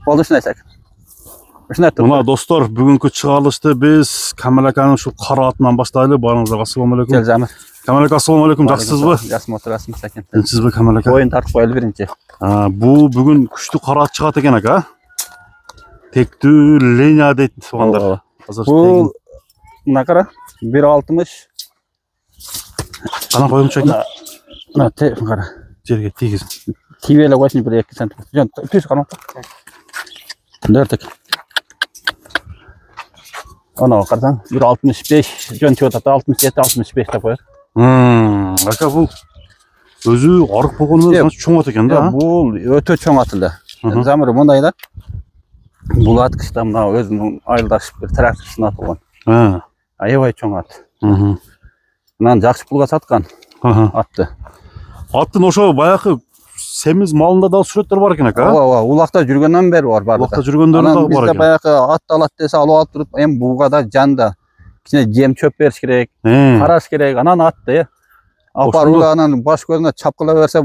Oldu şunu aytsak. Şunu ayttık. Mına dostlar, bugünkü чыгарылышты biz Камал аканын şu qara atынан başlaylı. Barыңızға assalamu alaykum. Gel Jamil. Камал aka assalamu alaykum. Жақсысызбы? Жақсы отырасың сәкен. Tinchsizбы Камал aka? Oyun tartып қойылды бірінші. Bu bugün күшті qara at çıgat eкен aka. Тектүү Леня дейт соғандар. Bu mına qara 1.60. Qana qo'yimcha ekan. Mına qara. Жерге тигіз. Тивеле qo'yсын 1-2 см. Жон түз қана. Дөртік. Ana qarasang 1.65 jön çıgatata 67-65 деп qo'yar. Aka bu özü arıq bolğondan çoң at eкен да. Бұл өтө чоң атылды. Замыры мындайда. Бұл ат кышта мына өзүнүн айылдашып бир тракторчусун аты болгон. Аябай чоң ат. Мынаны жакшы пулга саткан атты. Аттын ошо баягы сemiz малында да сүрөттөр бар экен aka. Ооба, улакта жүргөндөн бери бар барлыгы. Улакта жүргөндөрү да бар Бизде экен. баягы ат алат десе алып алып туруп, эми буга да жанда кичине жем чөп бериш керек, караш керек, анан атты. Апарып анан баш көзүнө чапкыла берсе,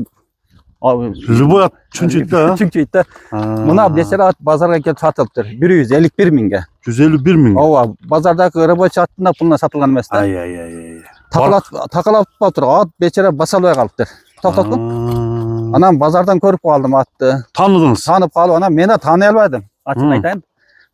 любой ат чүнчүйт да. Чүнчүйт да. Мына бечара ат базарга келип сатылыптыр. 151 миңге. 151 миң. Ооба, базардагы рабочий аттын пулуна сатылган эмес да. Такалап туруп ат бечара баса албай калыптыр. Токтоттум. Анан базардан көрүп калдым атты. Таныдыңыз? Танып калып, анан мен тааный албадым. Ачык айтайын.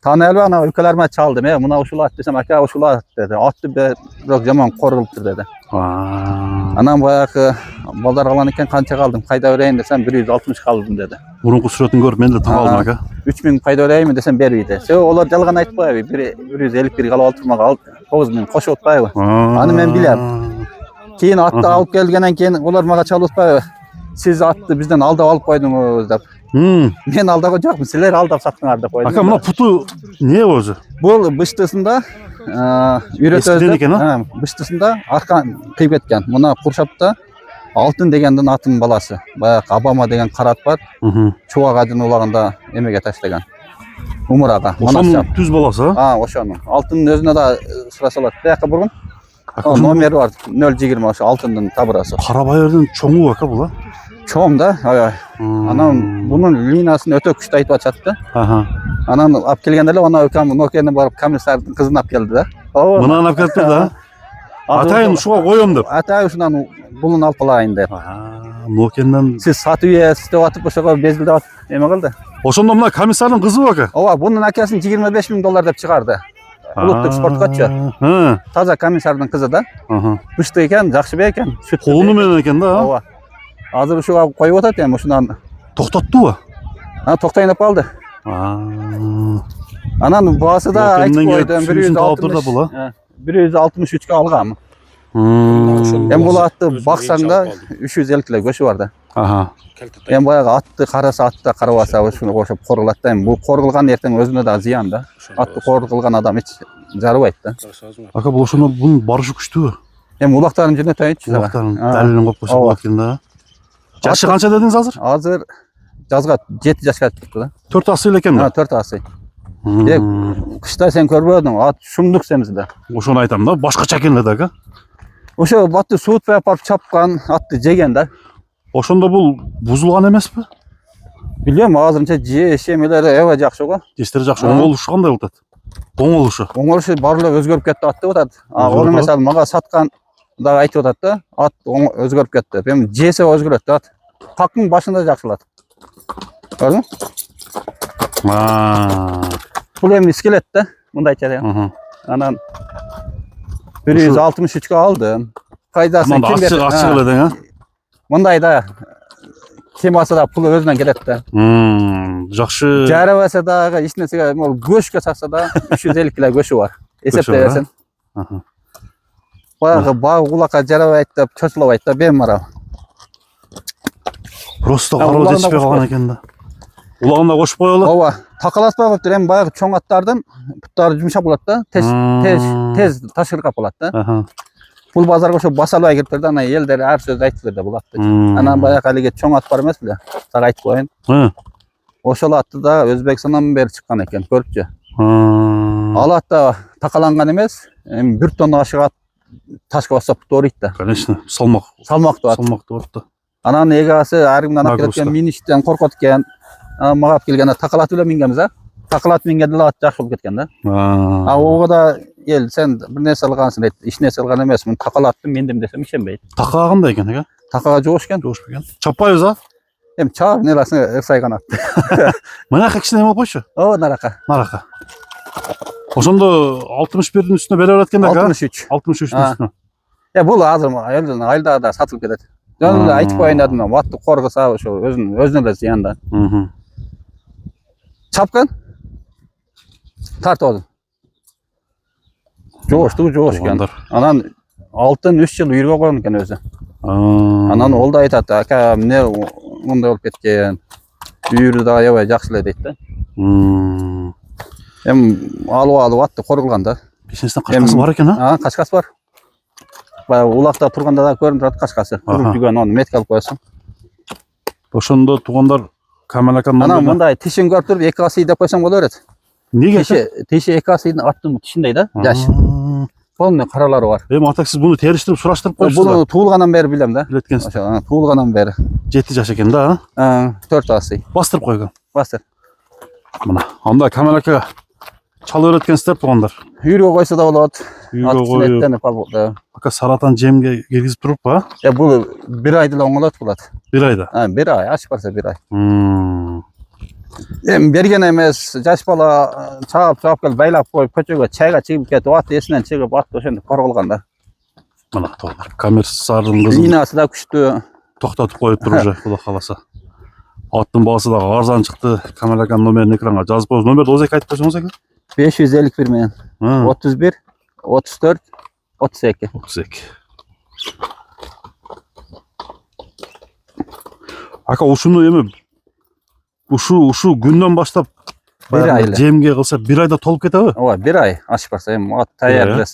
Тааный албай анан өлкөлөрүмө чалдым. Мына ушул ат десем, ака ушул ат деди. Атты бирок жаман коргулуптур деди. Анан баягы балдар калган экен, канча калдым? Кайда берейин десем 160 калдым деди. Мурунку сүрөтүн көрүп мен да таң калдым ака. 3000 кайда берейинби десем бербейди. Олар жалган айтпайбы? 151 калып отурмага 9000 кошуп атпайбы? Аны мен билем. Кийин атты алып келгенден кийин олар мага чалып атпайбы? Siz atты бизден алдап алып койдуңуз деп. Мен алдаган жокмун, силер алдап саттыңар деп койдум. Ака, мына путу не өзү? Бул быштысында үйрөтөбүз. Быштысында аркан кыйып кеткен. Мына куршапта алтын дегендин атын баласы. Баягы Обама деген карат бар. Чубак адын улагында эмеге таштаган. Умурага. Ошонун түз баласы? Ошонун. Алтындын өзүнө да сура салат. Бияка бургун. Номери бар 020 ошо алтындын табырасы. Карабайырдын чоңу ака бул, Чоң да, анан бунун линиясын өтө күчтүү айтып атышатты. Анан алып келгенде эле ана өкам Нокияны барып комиссардын кызын алып келди да. Мынаны алып келиптир да. Атайын ушуга коём деп. Атай ушунан булун алып калайын деп. Нокияндан сиз сатып ийесиз деп атып ошого безилдеп атып эме кылды. Ошондо мына комиссардын кызыбы ака? Ооба, бунун акасын 25 миң доллар деп чыгарды. Улуттук спорткачы. Таза комиссардын кызы да. Бышты экен, жакшы экен. Колуну менен экен да. Ооба. Азыр ушуга коюп атат эми ушунан. Токтоттубу? Токтойн деп калды. Анан баасы да айтып койду, 163 алгам. Эми бул атты баксаң да 350 кило көчү бар да. Эми баягы атты караса, атты карабаса ушуну кошуп коргулат да. Эми бул коргулган эртең өзүнө да зыян да. Атты коргулган адам эч жарыбайт да. Ака, бул ошондо бунун барышы күчтүүбү? Эми улактарын жөнүндө айтчы. Улактарын далилин коюп койсо болот экен да. Жашы канча дедиңиз азыр? Азыр жазга 7 жашка чыкты да. 4 асый экен да. 4 асый. Кышта сен көрбөдүң, ат шумдук семизде. Ошону айтам да, башкача экен да ака. Ошо батты суутпай апарып чапкан, атты жеген да. Ошондо бул бузулган эмеспи? Билем, азырынча жеш эмелери аябай жакшы го. Жештери жакшы, оңолушу кандай болот? Оңолушу. Оңолушу баары эле өзгөрүп кетти ат деп атат. Аны мисалы мага саткан да айтып атат да, ат өзгөрүп кетти. Эми жесе өзгөрөт да ат. Тактын башында жакшылат. Көрдүңбү? Бул эми скелет да, мындайча да. Анан 163 алдым. Кайдасын ким берди? Ачык эле дең, Мындай да. Ким алса да пулу өзүнөн келет да. Жакшы. Жарабаса дагы эч нерсеге көчкө сакса да 350 кило көчү бар. Эсептей берсең. Баягы баг улакка жарабайт деп чочулабайт да, бемарал. Просто кароо жетишпей калган экен да. Улагында кошуп коелу. Ооба, такаласпай коюптур. Эми баягы чоң аттардын буттары жумшап болот да, тез ташкыркап болот да. Бул базарга ошо баса албай кириптир да, анан элдер ар сөз айтыптыр да бул атты. Анан баягы алиги чоң ат бар эмес беле? Сага айтып коеюн. Ошол атты да Өзбекстандан бери чыккан экен, көрүпчү. Ал атта такаланган эмес, эми 1 тонна ашык ат ташка басса тооройт да. Конечно, салмактуу ат. Анан эгасы ар кимден алып келген миништен коркот экен. Мага алып келгенде такалат эле мингенбиз, Такалат мингенде эле ат жакшы болуп кеткен да. Ого да эл сен бир нерсе алгансың дейт. Эч нерсе алган эмесмин. Такалаттым мендим десем ишенбейт. Така кандай экен эке? Такага жоош экен. Жоош экен. Чаппайбыз а? Эми чаап не аласың, ырсайган ат. Мынака кичине болуп койчу. Нарака. Нарака. Ошондо 61-дин үстүнө бере берет экен да? 63. 63-дин үстүнө. Бул азыр элдин айылда сатылып кетет. Жөн эле айтып коеюн дедим, атты коргоса ошо өзүнө эле зыян да. Чапкан? Тартып алдым. Жоош экен. Анан алтын 3 жыл үйргө койгон экен өзү. Анан ол да айтат, ака эмне мындай болуп кеткен. Үйрү да аябай жакшы эле дейт да. Эми алып атты коргулган да. Бешинесинен качкасы бар экен а? Качкасы бар. Баягы улакта турганда да көрүнүп турат качкасы. Туруп жүргөн, аны метке алып коесуң. Ошондо туугандар Камал акам Анан мындай тишин көрүп туруп 2 асый деп койсоң боло берет. Неге? Тиши 2 асыйдын аттын тишиндей да, жаш. Полный каралары бар. Эми атак сиз буну териштирип сураштырып коюпсуз да. Буну туулгандан бери билем да. Билет экенсиз. Ошо туулгандан бери. 7 жаш экен да, 4 асый. Бастырып койгон. Бастыр. Мына. Анда Камал ака чала берет экенсиздер туугандар. Үйргө койсо да болот. Үйргө коюп. Ака саратан жемге киргизип туруп а? Бул 1 айда эле оңолот булат. 1 айда. 1 ай, ачып барса 1 ай. Эми берген эмес, жаш бала чаап келип байлап коюп көчөгө чайга чыгып кетип, ат эсинен чыгып, ат ошентип корголган да. Мына туугандар. Камерсардын кызы Инасы да күчтүү. токтотуп коюптур уже, Кудай кааласа. Аттын баасы дагы арзан чыкты. Камал аканын номерин экранга жазып коебуз. Номерди озеки айтып койсоңуз эке. 551 менен 31 34 32. 32. Ака ушуну эми ушу күндөн баштап 1 ай эле. жемге кылса 1 айда толуп кетеби? Ооба, 1 ай ачып барса эми ат даяр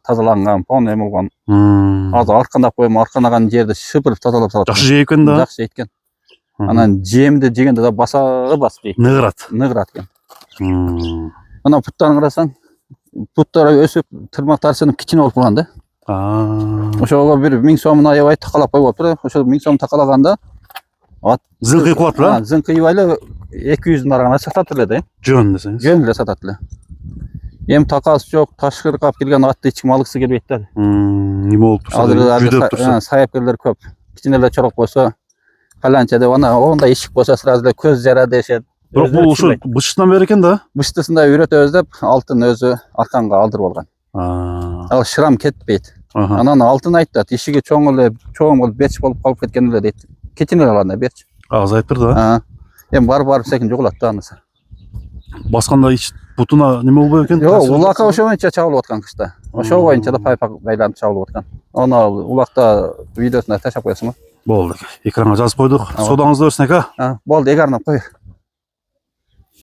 тазаланган, полный эме болгон. Азыр аркандап коем, арканаган жерди шыпырып тазалап салат. Жакшы жейт экен да. Жакшы жейт экен. Анан жемди жегенде да басып жейт. Ныгырат экен. Мына буттарын карасаң, буттары өсүп, тырмактары сынып кичине болуп калган да. Ошого бир 1000 сомун аябай такалап коюптур. Ошо 1000 сом такалаганда ат зыңкыйып калат эле. Зыңкыйбай эле 200 арагана сатат эле да. Жөн десеңиз. Жөн эле сатат эле. Эми такасы жок, ташкырып алып келген атты эч ким алгысы келбейт да. Неме болуп турса, жүдөп турса, саяпкерлер көп. Кичине эле чорок койсо, каланча деп ана онда ишик болсо сразу эле көз жара дешет. Бирок бул ушу бышынан бери экен да. Быштысында үйрөтөбүз деп алтын өзү арканга алдырып алган. Ал шырам кетпейт. Анан алтын айтат, ишиги чоң болуп беч болуп калып кеткен эле дейт. Кичине эле алганда берчи. Азыр айтып тур да. Эми барып секин жоголот да анысы. Басканда ич бутуна неме болбой экен? Жок, улакка ошо боюнча чабылып аткан кышта. Ошо боюнча да пайпак байланып чабылып аткан. Аны улакта видеосуна таштап коесуң. Болду. Экранга жазып койдук. Содаңызды берсин ака. Болду, эки арнап кой.